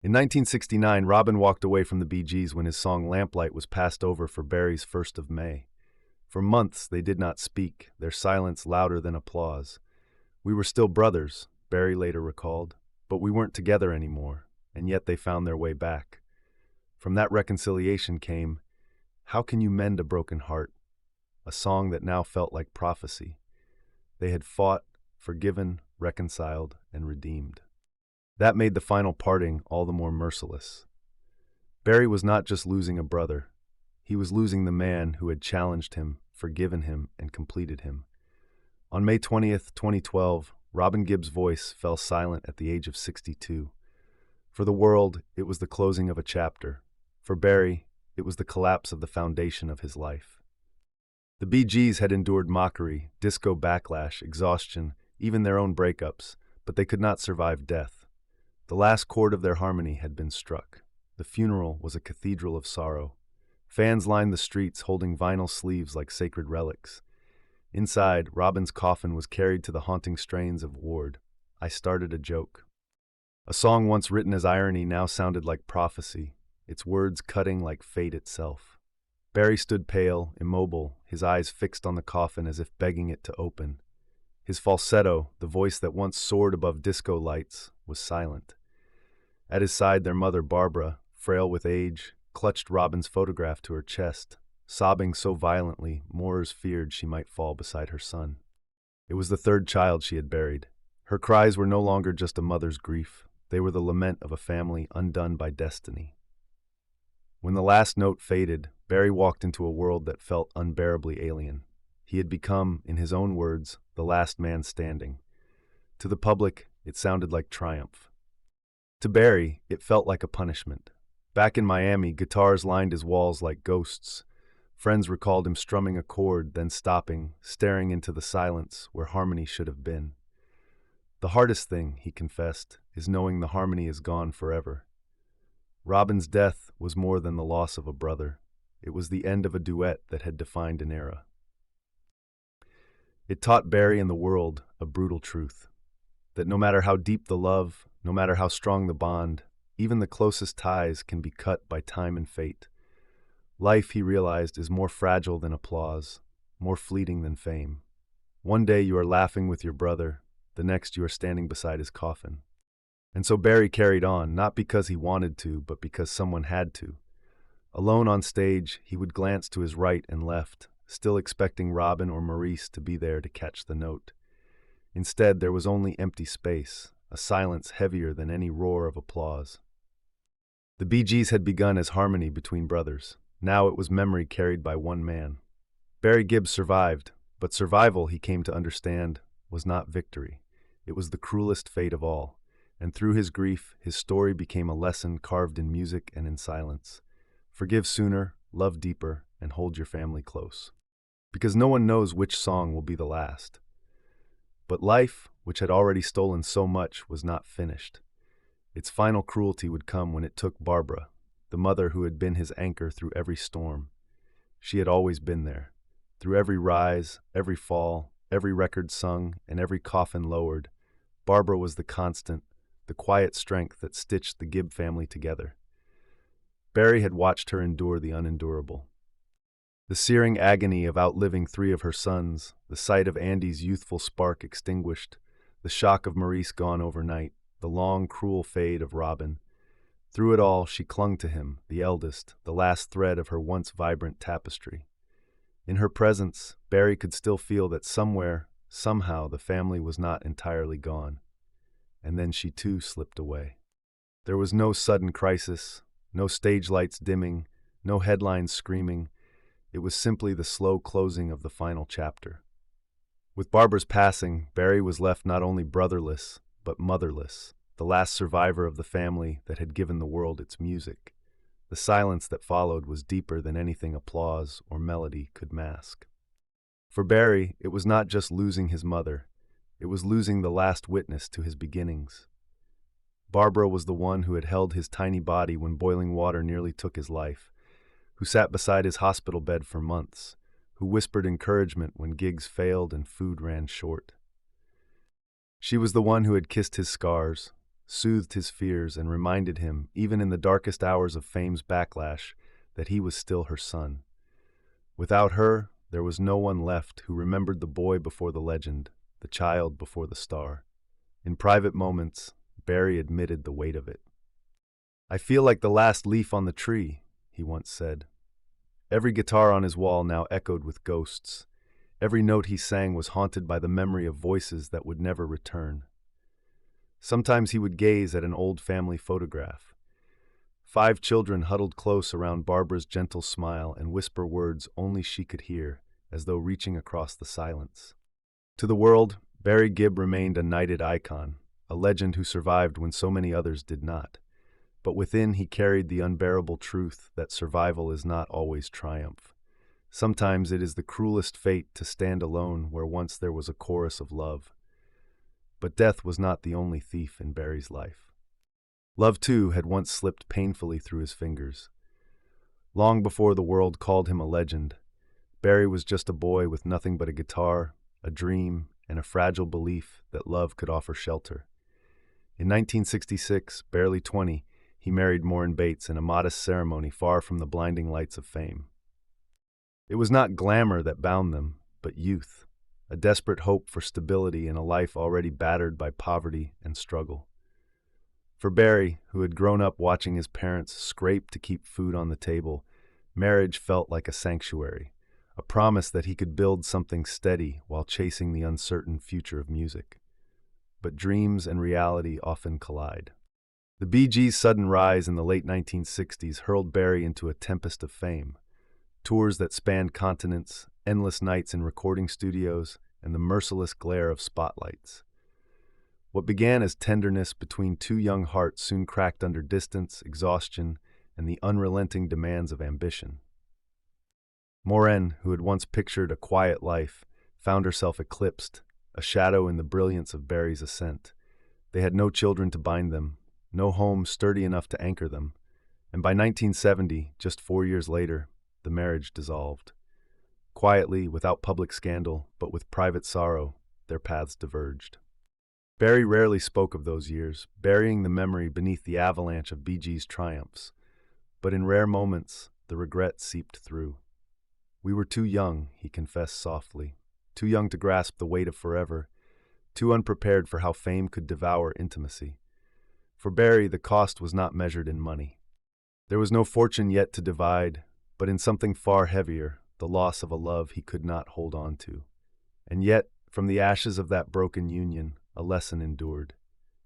In 1969, Robin walked away from the Bee Gees when his song Lamplight was passed over for Barry's 1st of May. For months they did not speak, their silence louder than applause. "We were still brothers," Barry later recalled, "but we weren't together anymore, and yet they found their way back." From that reconciliation came, "How Can You Mend a Broken Heart?" a song that now felt like prophecy. They had fought, forgiven, reconciled, and redeemed. That made the final parting all the more merciless. Barry was not just losing a brother. He was losing the man who had challenged him, forgiven him, and completed him. On May 20th, 2012, Robin Gibb's voice fell silent at the age of 62. For the world, it was the closing of a chapter. For Barry, it was the collapse of the foundation of his life. The Bee Gees had endured mockery, disco backlash, exhaustion, even their own breakups, but they could not survive death. The last chord of their harmony had been struck. The funeral was a cathedral of sorrow. Fans lined the streets holding vinyl sleeves like sacred relics. Inside, Robin's coffin was carried to the haunting strains of Ward, "I Started a Joke." A song once written as irony now sounded like prophecy, its words cutting like fate itself. Barry stood pale, immobile, his eyes fixed on the coffin as if begging it to open. His falsetto, the voice that once soared above disco lights, was silent. At his side, their mother, Barbara, frail with age, clutched Robin's photograph to her chest, sobbing so violently mourners feared she might fall beside her son. It was the 3rd child she had buried. Her cries were no longer just a mother's grief. They were the lament of a family undone by destiny. When the last note faded, Barry walked into a world that felt unbearably alien. He had become, in his own words, the last man standing. To the public, it sounded like triumph. To Barry, it felt like a punishment. Back in Miami, guitars lined his walls like ghosts. Friends recalled him strumming a chord, then stopping, staring into the silence where harmony should have been. "The hardest thing," he confessed, "is knowing the harmony is gone forever." Robin's death was more than the loss of a brother. It was the end of a duet that had defined an era. It taught Barry and the world a brutal truth, that no matter how deep the love, no matter how strong the bond, even the closest ties can be cut by time and fate. Life, he realized, is more fragile than applause, more fleeting than fame. One day you are laughing with your brother, the next you are standing beside his coffin. And so Barry carried on, not because he wanted to, but because someone had to. Alone on stage, he would glance to his right and left, still expecting Robin or Maurice to be there to catch the note. Instead, there was only empty space, a silence heavier than any roar of applause. The Bee Gees had begun as harmony between brothers. Now it was memory carried by one man. Barry Gibb survived, but survival, he came to understand, was not victory. It was the cruelest fate of all, and through his grief, his story became a lesson carved in music and in silence. Forgive sooner, love deeper, and hold your family close. Because no one knows which song will be the last. But life, which had already stolen so much, was not finished. Its final cruelty would come when it took Barbara, the mother who had been his anchor through every storm. She had always been there. Through every rise, every fall, every record sung, and every coffin lowered, Barbara was the constant, the quiet strength that stitched the Gibb family together. Barry had watched her endure the unendurable. The searing agony of outliving 3 of her sons, the sight of Andy's youthful spark extinguished, the shock of Maurice gone overnight, the long, cruel fade of Robin. Through it all, she clung to him, the eldest, the last thread of her once vibrant tapestry. In her presence, Barry could still feel that somewhere, somehow, the family was not entirely gone. And then she too slipped away. There was no sudden crisis, no stage lights dimming, no headlines screaming. It was simply the slow closing of the final chapter. With Barbara's passing, Barry was left not only brotherless, but motherless, the last survivor of the family that had given the world its music. The silence that followed was deeper than anything applause or melody could mask. For Barry, it was not just losing his mother, it was losing the last witness to his beginnings. Barbara was the one who had held his tiny body when boiling water nearly took his life, who sat beside his hospital bed for months, who whispered encouragement when gigs failed and food ran short. She was the one who had kissed his scars, soothed his fears, and reminded him, even in the darkest hours of fame's backlash, that he was still her son. Without her, there was no one left who remembered the boy before the legend, the child before the star. In private moments, Barry admitted the weight of it. "I feel like the last leaf on the tree," he once said. Every guitar on his wall now echoed with ghosts. Every note he sang was haunted by the memory of voices that would never return. Sometimes he would gaze at an old family photograph. 5 children huddled close around Barbara's gentle smile and whisper words only she could hear, as though reaching across the silence. To the world, Barry Gibb remained a knighted icon, a legend who survived when so many others did not. But within he carried the unbearable truth that survival is not always triumph. Sometimes it is the cruelest fate to stand alone where once there was a chorus of love. But death was not the only thief in Barry's life. Love, too, had once slipped painfully through his fingers. Long before the world called him a legend, Barry was just a boy with nothing but a guitar, a dream, and a fragile belief that love could offer shelter. In 1966, barely 20, he married Maureen Bates in a modest ceremony far from the blinding lights of fame. It was not glamour that bound them, but youth, a desperate hope for stability in a life already battered by poverty and struggle. For Barry, who had grown up watching his parents scrape to keep food on the table, marriage felt like a sanctuary, a promise that he could build something steady while chasing the uncertain future of music. But dreams and reality often collide. The Bee Gees' sudden rise in the late 1960s hurled Barry into a tempest of fame. Tours that spanned continents, endless nights in recording studios, and the merciless glare of spotlights. What began as tenderness between 2 young hearts soon cracked under distance, exhaustion, and the unrelenting demands of ambition. Maureen, who had once pictured a quiet life, found herself eclipsed, a shadow in the brilliance of Barry's ascent. They had no children to bind them, no home sturdy enough to anchor them, and by 1970, just 4 years later, the marriage dissolved. Quietly, without public scandal, but with private sorrow, their paths diverged. Barry rarely spoke of those years, burying the memory beneath the avalanche of Bee Gees' triumphs. But in rare moments, the regret seeped through. We were too young, he confessed softly, too young to grasp the weight of forever, too unprepared for how fame could devour intimacy. For Barry, the cost was not measured in money. There was no fortune yet to divide, but in something far heavier, the loss of a love he could not hold on to. And yet, from the ashes of that broken union, a lesson endured.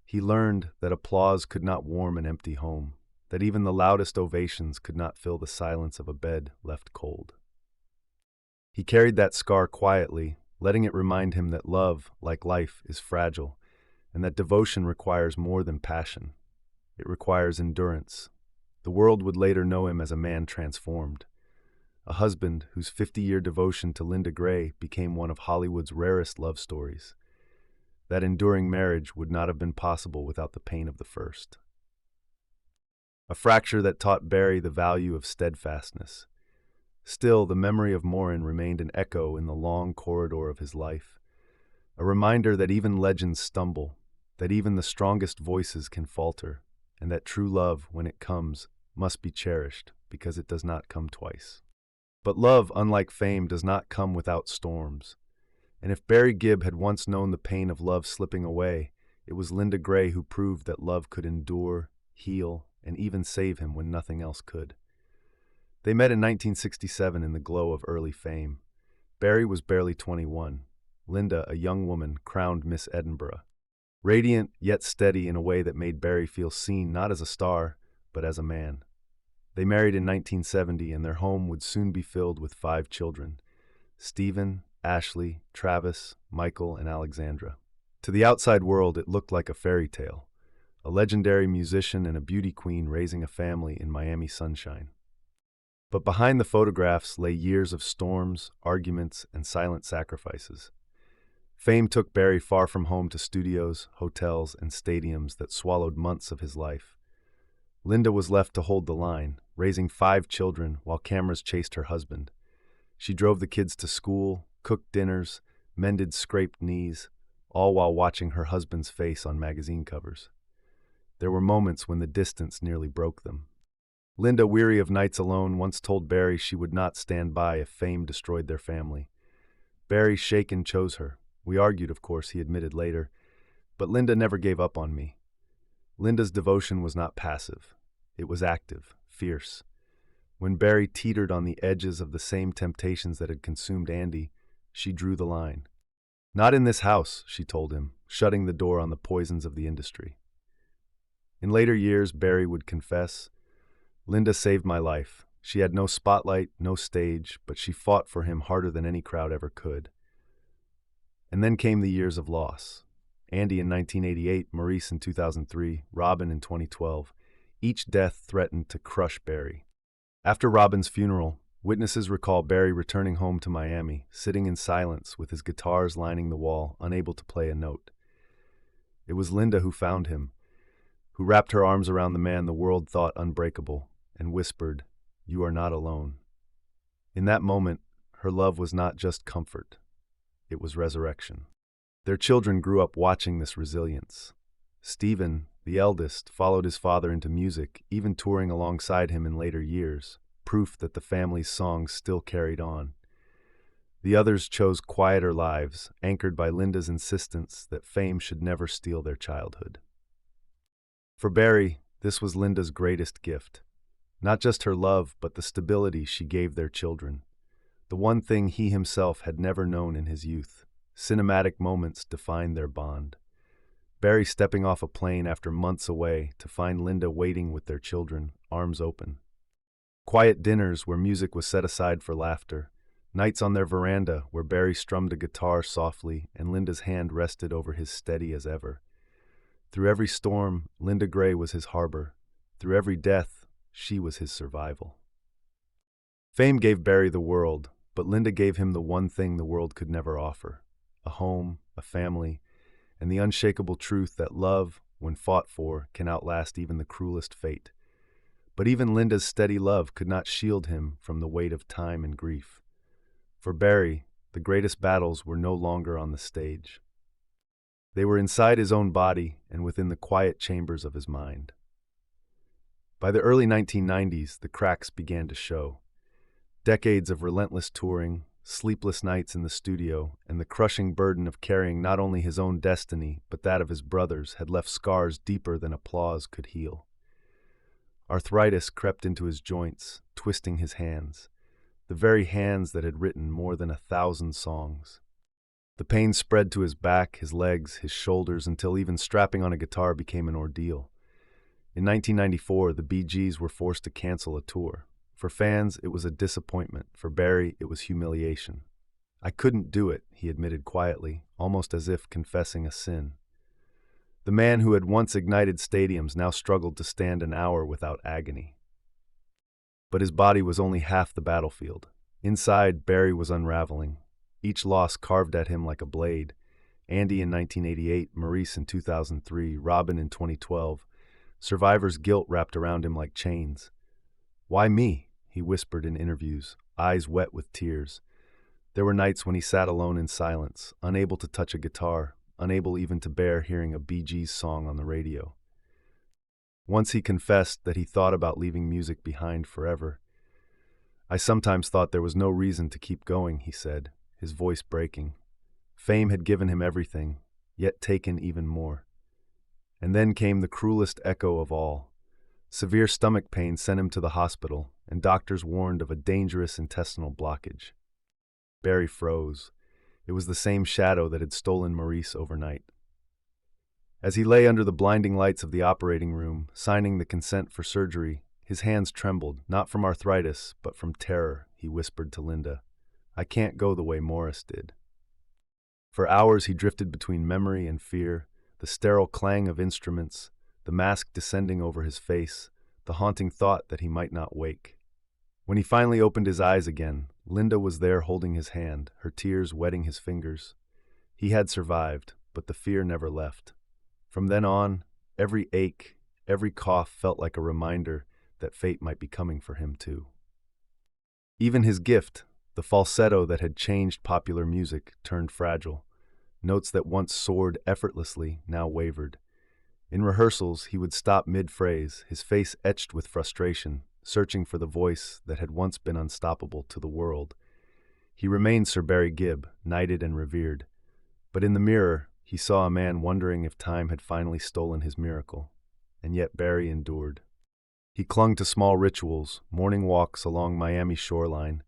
He learned that applause could not warm an empty home, that even the loudest ovations could not fill the silence of a bed left cold. He carried that scar quietly, letting it remind him that love, like life, is fragile, and that devotion requires more than passion. It requires endurance. The world would later know him as a man transformed, a husband whose 50-year devotion to Linda Gray became one of Hollywood's rarest love stories. That enduring marriage would not have been possible without the pain of the first. A fracture that taught Barry the value of steadfastness. Still, the memory of Morin remained an echo in the long corridor of his life, a reminder that even legends stumble, that even the strongest voices can falter, and that true love, when it comes, must be cherished because it does not come twice. But love, unlike fame, does not come without storms. And if Barry Gibb had once known the pain of love slipping away, it was Linda Gray who proved that love could endure, heal, and even save him when nothing else could. They met in 1967 in the glow of early fame. Barry was barely 21, Linda a young woman crowned Miss Edinburgh. Radiant yet steady in a way that made Barry feel seen not as a star, but as a man. They married in 1970, and their home would soon be filled with 5 children: Stephen, Ashley, Travis, Michael, and Alexandra. To the outside world, it looked like a fairy tale, a legendary musician and a beauty queen raising a family in Miami sunshine. But behind the photographs lay years of storms, arguments, and silent sacrifices. Fame took Barry far from home to studios, hotels, and stadiums that swallowed months of his life. Linda was left to hold the line, raising 5 children while cameras chased her husband. She drove the kids to school, cooked dinners, mended scraped knees, all while watching her husband's face on magazine covers. There were moments when the distance nearly broke them. Linda, weary of nights alone, once told Barry she would not stand by if fame destroyed their family. Barry, shaken, chose her. We argued, of course, he admitted later, but Linda never gave up on me. Linda's devotion was not passive. It was active, fierce. When Barry teetered on the edges of the same temptations that had consumed Andy, she drew the line. "Not in this house," she told him, shutting the door on the poisons of the industry. In later years, Barry would confess, "Linda saved my life. She had no spotlight, no stage, but she fought for him harder than any crowd ever could." And then came the years of loss. Andy in 1988, Maurice in 2003, Robin in 2012. Each death threatened to crush Barry. After Robin's funeral, witnesses recall Barry returning home to Miami, sitting in silence with his guitars lining the wall, unable to play a note. It was Linda who found him, who wrapped her arms around the man the world thought unbreakable, and whispered, "You are not alone." In that moment, her love was not just comfort. It was resurrection. Their children grew up watching this resilience. Stephen, the eldest, followed his father into music, even touring alongside him in later years, proof that the family's songs still carried on. The others chose quieter lives, anchored by Linda's insistence that fame should never steal their childhood. For Barry, this was Linda's greatest gift. Not just her love, but the stability she gave their children. The one thing he himself had never known in his youth. Cinematic moments defined their bond. Barry stepping off a plane after months away to find Linda waiting with their children, arms open. Quiet dinners where music was set aside for laughter. Nights on their veranda where Barry strummed a guitar softly and Linda's hand rested over his steady as ever. Through every storm, Linda Gray was his harbor. Through every death, she was his survival. Fame gave Barry the world, but Linda gave him the one thing the world could never offer: a home, a family, and the unshakable truth that love, when fought for, can outlast even the cruelest fate. But even Linda's steady love could not shield him from the weight of time and grief. For Barry, the greatest battles were no longer on the stage. They were inside his own body and within the quiet chambers of his mind. By the early 1990s, the cracks began to show. Decades of relentless touring, sleepless nights in the studio, and the crushing burden of carrying not only his own destiny, but that of his brothers had left scars deeper than applause could heal. Arthritis crept into his joints, twisting his hands, the very hands that had written more than 1,000 songs. The pain spread to his back, his legs, his shoulders, until even strapping on a guitar became an ordeal. In 1994, the Bee Gees were forced to cancel a tour. For fans, it was a disappointment. For Barry, it was humiliation. "I couldn't do it," he admitted quietly, almost as if confessing a sin. The man who had once ignited stadiums now struggled to stand an hour without agony. But his body was only half the battlefield. Inside, Barry was unraveling, each loss carved at him like a blade. Andy in 1988, Maurice in 2003, Robin in 2012. Survivor's guilt wrapped around him like chains. "Why me?" he whispered in interviews, eyes wet with tears. There were nights when he sat alone in silence, unable to touch a guitar, unable even to bear hearing a Bee Gees song on the radio. Once he confessed that he thought about leaving music behind forever. "I sometimes thought there was no reason to keep going," he said, his voice breaking. Fame had given him everything, yet taken even more. And then came the cruelest echo of all. Severe stomach pain sent him to the hospital, and doctors warned of a dangerous intestinal blockage. Barry froze. It was the same shadow that had stolen Maurice overnight. As he lay under the blinding lights of the operating room, signing the consent for surgery, his hands trembled, not from arthritis, but from terror, he whispered to Linda. "I can't go the way Morris did." For hours he drifted between memory and fear, the sterile clang of instruments, the mask descending over his face, the haunting thought that he might not wake. When he finally opened his eyes again, Linda was there holding his hand, her tears wetting his fingers. He had survived, but the fear never left. From then on, every ache, every cough felt like a reminder that fate might be coming for him too. Even his gift, the falsetto that had changed popular music, turned fragile. Notes that once soared effortlessly now wavered. In rehearsals, he would stop mid-phrase, his face etched with frustration, searching for the voice that had once been unstoppable to the world. He remained Sir Barry Gibb, knighted and revered. But in the mirror, he saw a man wondering if time had finally stolen his miracle. And yet Barry endured. He clung to small rituals, morning walks along Miami's shoreline,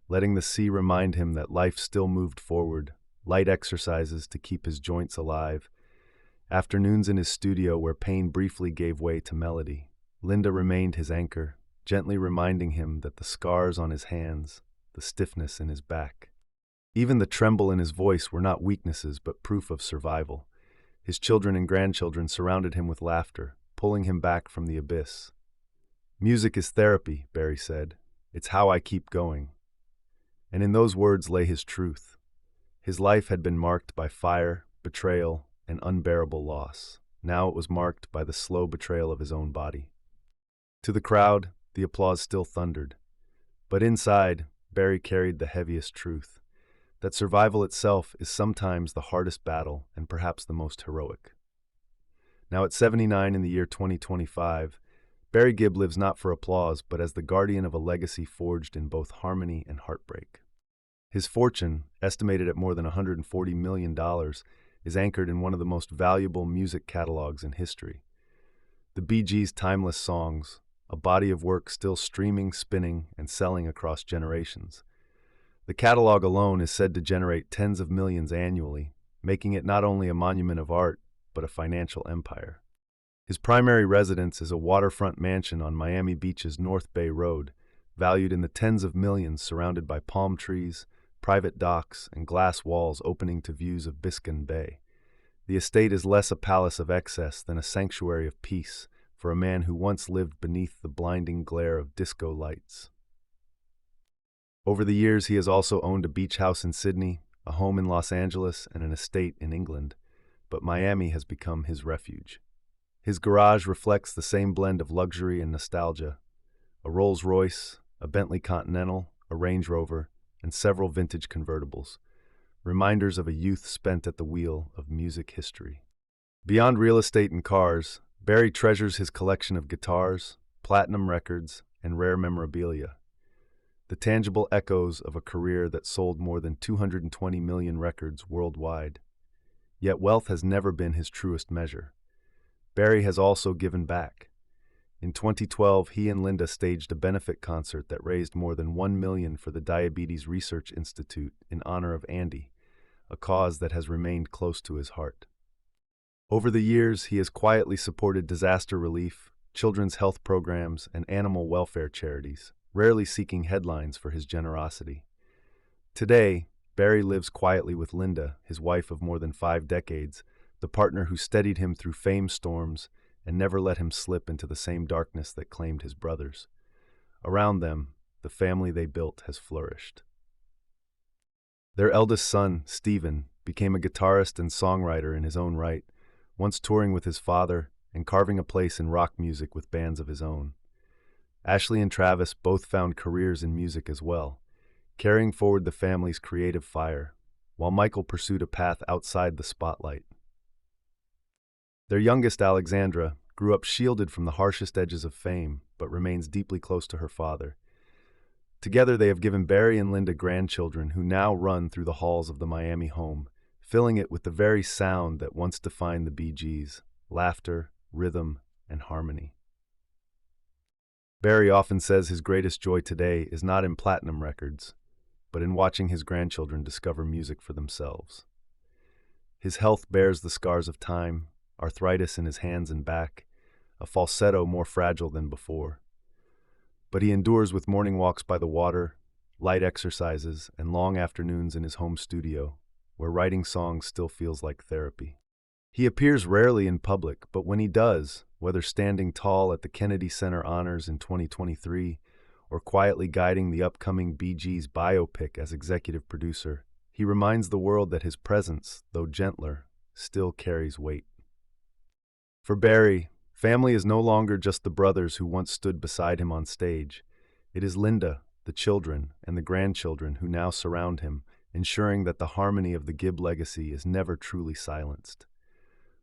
letting the sea remind him that life still moved forward, light exercises to keep his joints alive. Afternoons in his studio where pain briefly gave way to melody. Linda remained his anchor, gently reminding him that the scars on his hands, the stiffness in his back, even the tremble in his voice were not weaknesses but proof of survival. His children and grandchildren surrounded him with laughter, pulling him back from the abyss. "Music is therapy," Barry said. "It's how I keep going." And in those words lay his truth. His life had been marked by fire, betrayal, and unbearable loss. Now it was marked by the slow betrayal of his own body. To the crowd, the applause still thundered. But inside, Barry carried the heaviest truth, that survival itself is sometimes the hardest battle and perhaps the most heroic. Now at 79 in the year 2025, Barry Gibb lives not for applause, but as the guardian of a legacy forged in both harmony and heartbreak. His fortune, estimated at more than $140 million, is anchored in one of the most valuable music catalogs in history. The Bee Gees' timeless songs, a body of work still streaming, spinning, and selling across generations. The catalog alone is said to generate tens of millions annually, making it not only a monument of art, but a financial empire. His primary residence is a waterfront mansion on Miami Beach's North Bay Road, valued in the tens of millions, surrounded by palm trees, private docks, and glass walls opening to views of Biscayne Bay. The estate is less a palace of excess than a sanctuary of peace for a man who once lived beneath the blinding glare of disco lights. Over the years, he has also owned a beach house in Sydney, a home in Los Angeles, and an estate in England, but Miami has become his refuge. His garage reflects the same blend of luxury and nostalgia: a Rolls-Royce, a Bentley Continental, a Range Rover, and several vintage convertibles, reminders of a youth spent at the wheel of music history. Beyond real estate and cars, Barry treasures his collection of guitars, platinum records, and rare memorabilia. The tangible echoes of a career that sold more than 220 million records worldwide. Yet wealth has never been his truest measure. Barry has also given back. In 2012, he and Linda staged a benefit concert that raised more than $1 million for the Diabetes Research Institute in honor of Andy, a cause that has remained close to his heart. Over the years, he has quietly supported disaster relief, children's health programs, and animal welfare charities, rarely seeking headlines for his generosity. Today, Barry lives quietly with Linda, his wife of more than 5 decades, the partner who steadied him through fame storms and never let him slip into the same darkness that claimed his brothers. Around them, the family they built has flourished. Their eldest son, Stephen, became a guitarist and songwriter in his own right, once touring with his father and carving a place in rock music with bands of his own. Ashley and Travis both found careers in music as well, carrying forward the family's creative fire, while Michael pursued a path outside the spotlight. Their youngest, Alexandra, grew up shielded from the harshest edges of fame, but remains deeply close to her father. Together they have given Barry and Linda grandchildren who now run through the halls of the Miami home, filling it with the very sound that once defined the Bee Gees: laughter, rhythm, and harmony. Barry often says his greatest joy today is not in platinum records, but in watching his grandchildren discover music for themselves. His health bears the scars of time, arthritis in his hands and back, a falsetto more fragile than before. But he endures with morning walks by the water, light exercises, and long afternoons in his home studio, where writing songs still feels like therapy. He appears rarely in public, but when he does, whether standing tall at the Kennedy Center Honors in 2023 or quietly guiding the upcoming Bee Gees biopic as executive producer, he reminds the world that his presence, though gentler, still carries weight. For Barry, family is no longer just the brothers who once stood beside him on stage. It is Linda, the children, and the grandchildren who now surround him, ensuring that the harmony of the Gibb legacy is never truly silenced.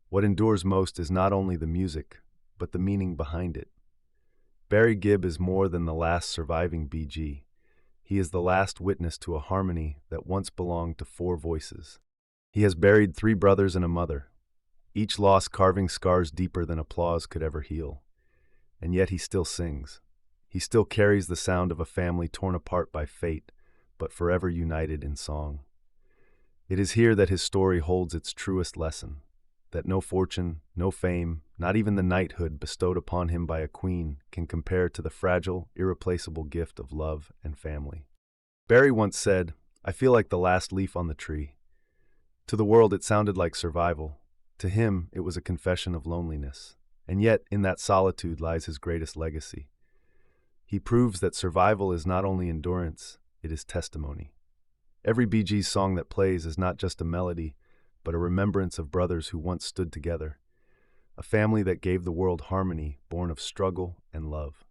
What endures most is not only the music, but the meaning behind it. Barry Gibb is more than the last surviving BG. He is the last witness to a harmony that once belonged to 4 voices. He has buried 3 brothers and a mother, each loss carving scars deeper than applause could ever heal. And yet he still sings. He still carries the sound of a family torn apart by fate, but forever united in song. It is here that his story holds its truest lesson, that no fortune, no fame, not even the knighthood bestowed upon him by a queen can compare to the fragile, irreplaceable gift of love and family. Barry once said, "I feel like the last leaf on the tree." To the world it sounded like survival. To him it was a confession of loneliness. And yet in that solitude lies his greatest legacy. He proves that survival is not only endurance, it is testimony. Every Bee Gees song that plays is not just a melody, but a remembrance of brothers who once stood together, a family that gave the world harmony born of struggle and love.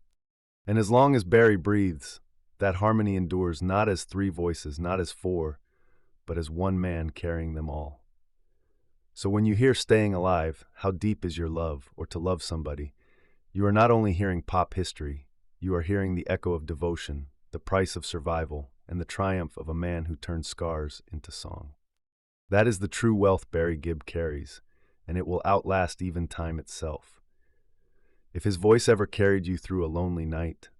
And as long as Barry breathes, that harmony endures not as 3 voices, not as 4, but as one man carrying them all. So when you hear "Staying Alive, How Deep Is Your Love," or "To Love Somebody," you are not only hearing pop history, you are hearing the echo of devotion, the price of survival, and the triumph of a man who turned scars into song. That is the true wealth Barry Gibb carries, and it will outlast even time itself. If his voice ever carried you through a lonely night,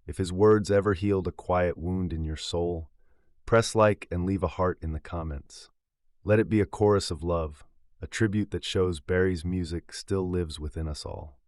if his words ever healed a quiet wound in your soul, press like and leave a heart in the comments. Let it be a chorus of love, a tribute that shows Barry's music still lives within us all.